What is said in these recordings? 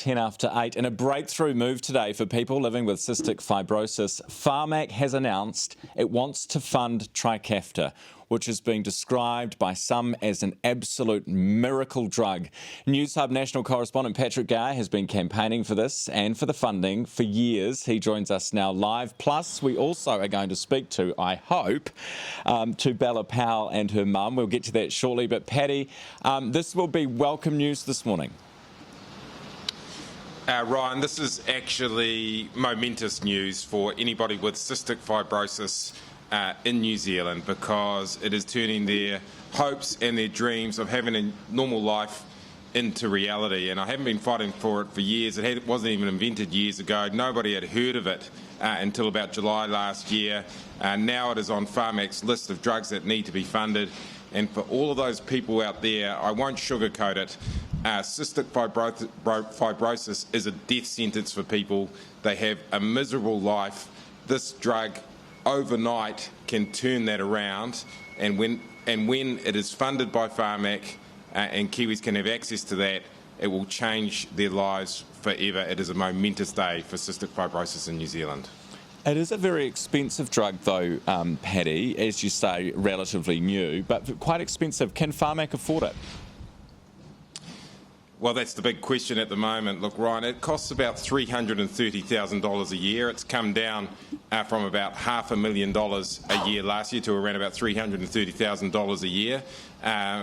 10 after 8. In a breakthrough move today for people living with cystic fibrosis, Pharmac has announced it wants to fund Trikafta, which is being described by some as an absolute miracle drug. Newshub National correspondent Patrick Gower has been campaigning for this and for the funding for years. He joins us now live. Plus, we also are going to speak to, I hope, to Bella Powell and her mum. We'll get to that shortly. But Paddy, this will be welcome news this morning. Ryan, this is actually momentous news for anybody with cystic fibrosis in New Zealand, because it is turning their hopes and their dreams of having a normal life into reality. And I haven't been fighting for it for years. It wasn't even invented years ago. Nobody had heard of it until about July last year. Now it is on Pharmac's list of drugs that need to be funded. And for all of those people out there, I won't sugarcoat it. Cystic fibrosis is a death sentence for people. They have a miserable life. This drug overnight can turn that around, and when it is funded by Pharmac and Kiwis can have access to that, it will change their lives forever. It is a momentous day for cystic fibrosis in New Zealand. It is a very expensive drug though, Paddy, as you say, relatively new, but quite expensive. Can Pharmac afford it? Well, that's the big question at the moment. Look, Ryan, it costs about $330,000 a year. It's come down from about $500,000 a year last year to around about $330,000 a year,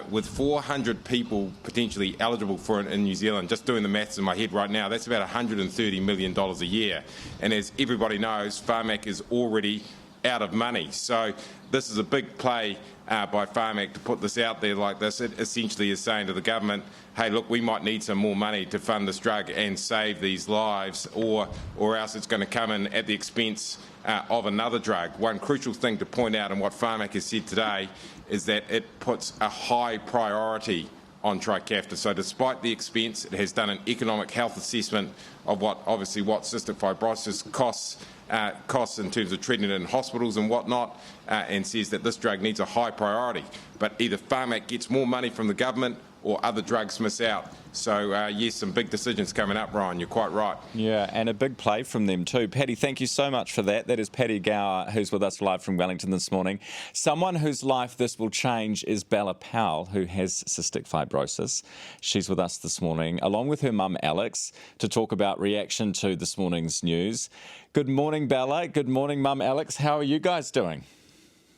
with 400 people potentially eligible for it in New Zealand. Just doing the maths in my head right now, that's about $130 million a year. And as everybody knows, Pharmac is already out of money. So this is a big play by Pharmac to put this out there like this. It essentially is saying to the government, hey, look, we might need some more money to fund this drug and save these lives, or else it's going to come in at the expense of another drug. One crucial thing to point out, and what Pharmac has said today, is that it puts a high priority on Trikafta. So despite the expense, it has done an economic health assessment of what cystic fibrosis costs in terms of treatment in hospitals and whatnot, and says that this drug needs a high priority. But either Pharmac gets more money from the government or other drugs miss out. So, yes, some big decisions coming up, Ryan. You're quite right. Yeah, and a big play from them too. Paddy, thank you so much for that. That is Paddy Gower, who's with us live from Wellington this morning. Someone whose life this will change is Bella Powell, who has cystic fibrosis. She's with us this morning, along with her mum, Alex, to talk about reaction to this morning's news. Good morning, Bella. Good morning, mum, Alex. How are you guys doing?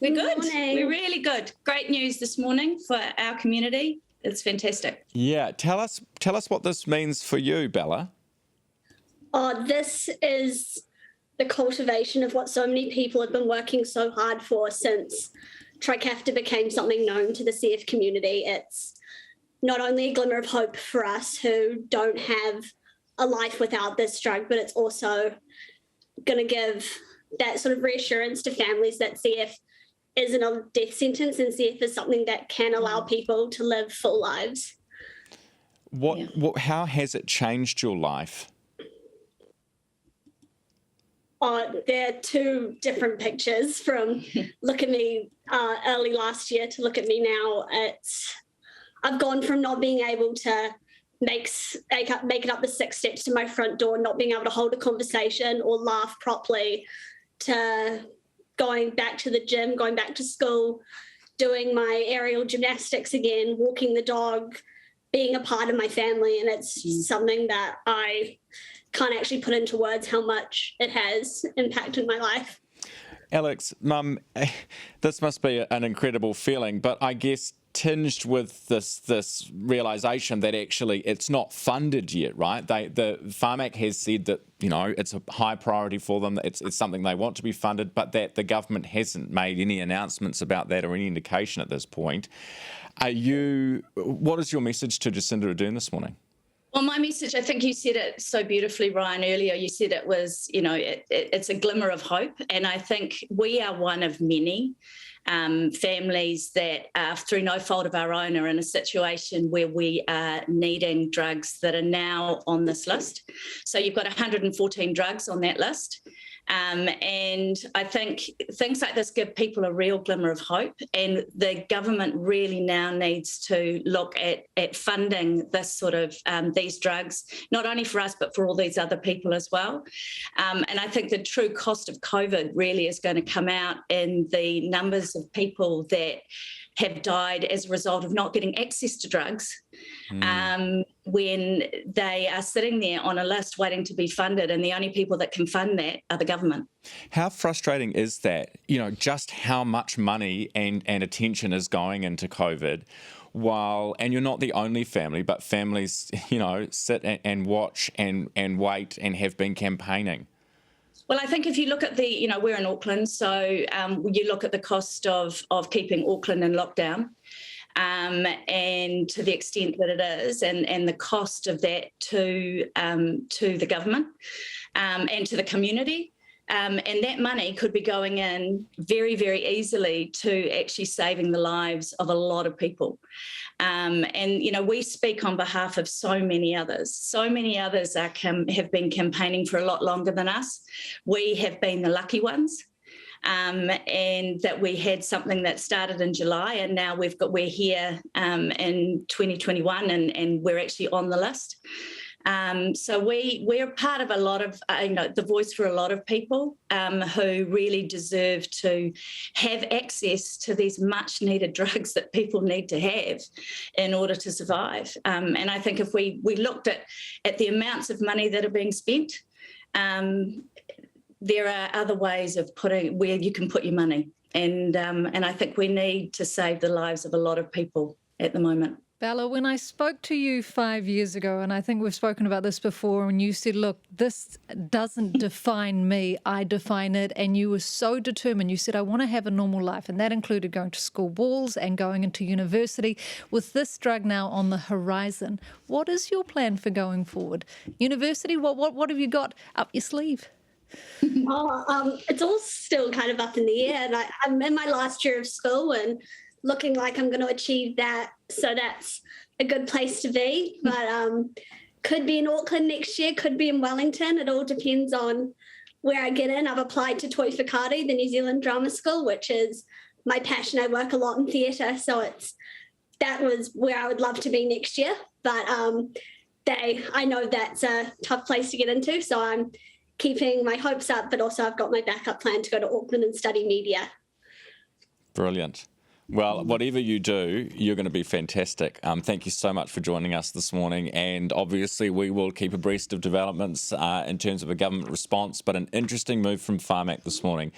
We're good. We're really good. Great news this morning for our community. It's fantastic. Yeah, tell us what this means for you, Bella. This is the cultivation of what so many people have been working so hard for since Trikafta became something known to the CF community. It's not only a glimmer of hope for us who don't have a life without this drug, but it's also going to give that sort of reassurance to families that CF isn't a death sentence, and CF is something that can allow people to live full lives. How has it changed your life? There are two different pictures from look at me early last year to look at me now. I've gone from not being able to make it up the 6 steps to my front door, not being able to hold a conversation or laugh properly, to going back to the gym, going back to school, doing my aerial gymnastics again, walking the dog, being a part of my family. And it's something that I can't actually put into words how much it has impacted my life. Alex, Mum, this must be an incredible feeling, but I guess tinged with this realisation that actually it's not funded yet, right? The Pharmac has said that, you know, it's a high priority for them, it's something they want to be funded, but that the government hasn't made any announcements about that or any indication at this point. What is your message to Jacinda Ardern this morning? Well, my message, I think you said it so beautifully, Ryan, earlier. You said it was, you know, it's a glimmer of hope. And I think we are one of many families that are, through no fault of our own, are in a situation where we are needing drugs that are now on this list. So you've got 114 drugs on that list. And I think things like this give people a real glimmer of hope, and the government really now needs to look at funding this sort of these drugs, not only for us but for all these other people as well. And I think the true cost of COVID really is going to come out in the numbers of people that have died as a result of not getting access to drugs when they are sitting there on a list waiting to be funded, and the only people that can fund that are the government. How frustrating is that? Just how much money and attention is going into COVID, and you're not the only family, but families, sit and watch and wait and have been campaigning. Well, I think if you look at we're in Auckland, so you look at the cost of keeping Auckland in lockdown, and to the extent that it is, and the cost of that to the government and to the community. And that money could be going in very, very easily to actually saving the lives of a lot of people. And we speak on behalf of so many others. So many others have been campaigning for a lot longer than us. We have been the lucky ones. And that we had something that started in July, and now we're here in 2021, and we're actually on the list. So we're part of a lot of, the voice for a lot of people who really deserve to have access to these much needed drugs that people need to have in order to survive. And I think if we looked at the amounts of money that are being spent, there are other ways of where you can put your money. And I think we need to save the lives of a lot of people at the moment. Bella, when I spoke to you 5 years ago, and I think we've spoken about this before, and you said, look, this doesn't define me, I define it, and you were so determined. You said, I want to have a normal life, and that included going to school balls and going into university. With this drug now on the horizon, what is your plan for going forward? University, what have you got up your sleeve? It's all still kind of up in the air, and I'm in my last year of school and looking like I'm going to achieve that. So that's a good place to be. But could be in Auckland next year, could be in Wellington. It all depends on where I get in. I've applied to Toi Whakaari, the New Zealand Drama School, which is my passion. I work a lot in theatre, so that was where I would love to be next year. But I know that's a tough place to get into, so I'm keeping my hopes up, but also I've got my backup plan to go to Auckland and study media. Brilliant. Well, whatever you do, you're going to be fantastic. Thank you so much for joining us this morning. And obviously, we will keep abreast of developments in terms of a government response, but an interesting move from Pharmac this morning.